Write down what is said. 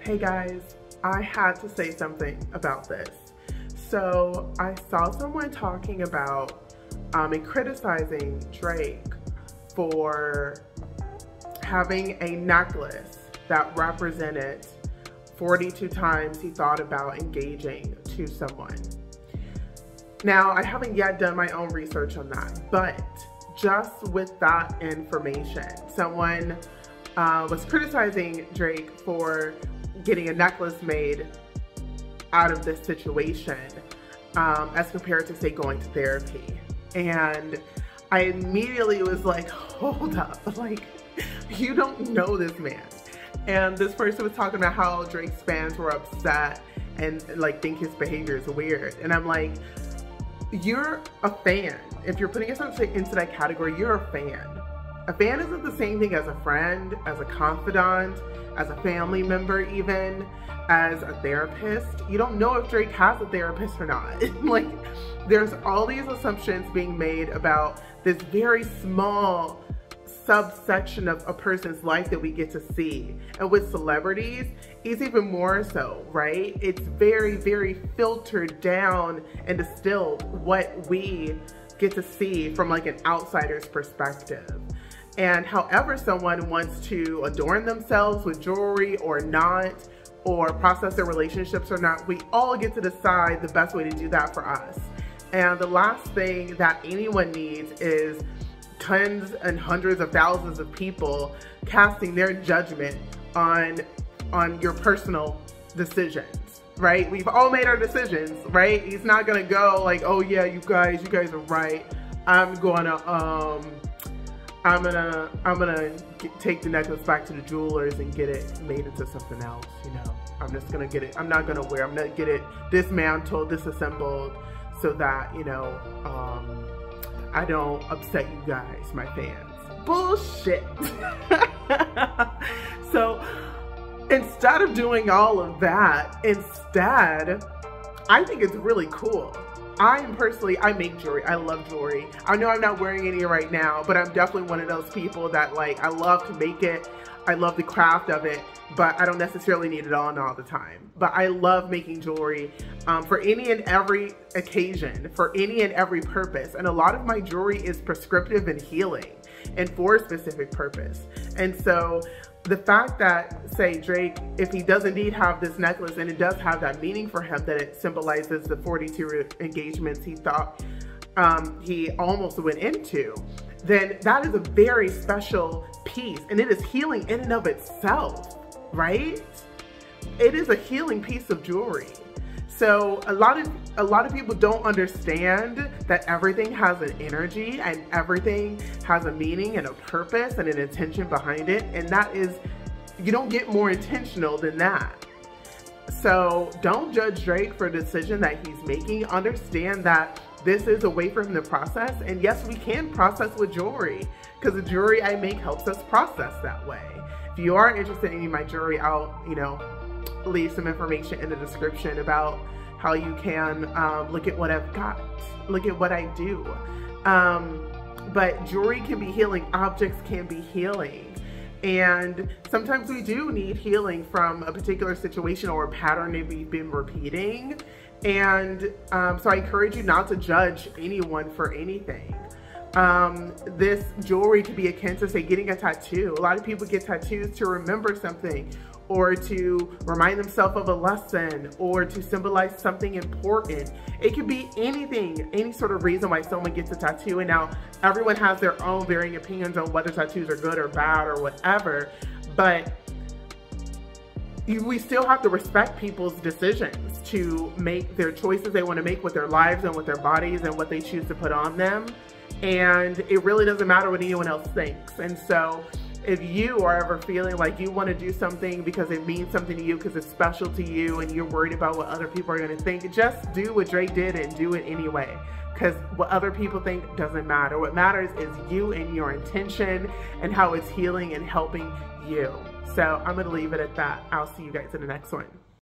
Hey guys, I had to say something about this. So I saw someone talking about and criticizing Drake for having a necklace that represented 42 times he thought about engaging to someone. Now, I haven't yet done my own research on that, but just with that information, someone was criticizing Drake for getting a necklace made out of this situation as compared to, say, going to therapy. And I immediately was like, hold up, like, you don't know this man. And this person was talking about how Drake's fans were upset and like think his behavior is weird. And I'm like, you're a fan. If you're putting yourself into that category, you're a fan. A fan isn't the same thing as a friend, as a confidant, as a family member even, as a therapist. You don't know if Drake has a therapist or not. Like, there's all these assumptions being made about this very small subsection of a person's life that we get to see. And with celebrities, it's even more so, right? It's very, very filtered down and distilled what we get to see from like an outsider's perspective. And however someone wants to adorn themselves with jewelry or not, or process their relationships or not, we all get to decide the best way to do that for us. And the last thing that anyone needs is tens and hundreds of thousands of people casting their judgment on your personal decisions, right? We've all made our decisions, right? He's not gonna go like, oh yeah, you guys are right. I'm gonna take the necklace back to the jewelers and get it made into something else, you know. I'm just gonna get it, I'm not gonna get it dismantled, disassembled, so that, you know, I don't upset you guys, my fans. Bullshit. So instead of doing all of that, I think it's really cool. I make jewelry. I love jewelry. I know I'm not wearing any right now, but I'm definitely one of those people that, like, I love to make it. I love the craft of it, but I don't necessarily need it on all the time. But I love making jewelry for any and every occasion, for any and every purpose. And a lot of my jewelry is prescriptive and healing and for a specific purpose. And so the fact that, say, Drake, if he does indeed have this necklace and it does have that meaning for him, that it symbolizes the 42 engagements he thought he almost went into, then that is a very special piece, and it is healing in and of itself, right? It is a healing piece of jewelry. So a lot of people don't understand that everything has an energy and everything has a meaning and a purpose and an intention behind it, and that is, you don't get more intentional than that. So don't judge Drake for a decision that he's making. Understand that this is a way for him to process, and yes, we can process with jewelry, because the jewelry I make helps us process that way. If you are interested in any of my jewelry, I'll, you know, leave some information in the description about how you can look at what I've got, look at what I do. But jewelry can be healing, objects can be healing. And sometimes we do need healing from a particular situation or a pattern that we've been repeating. And so I encourage you not to judge anyone for anything. This jewelry could be akin to, say, getting a tattoo. A lot of people get tattoos to remember something, or to remind themselves of a lesson, or to symbolize something important. It could be anything, any sort of reason why someone gets a tattoo. And now everyone has their own varying opinions on whether tattoos are good or bad or whatever, but we still have to respect people's decisions to make their choices they want to make with their lives and with their bodies and what they choose to put on them. And it really doesn't matter what anyone else thinks. And so if you are ever feeling like you want to do something because it means something to you, because it's special to you, and you're worried about what other people are going to think, just do what Drake did and do it anyway. Because what other people think doesn't matter. What matters is you and your intention and how it's healing and helping you. So I'm going to leave it at that. I'll see you guys in the next one.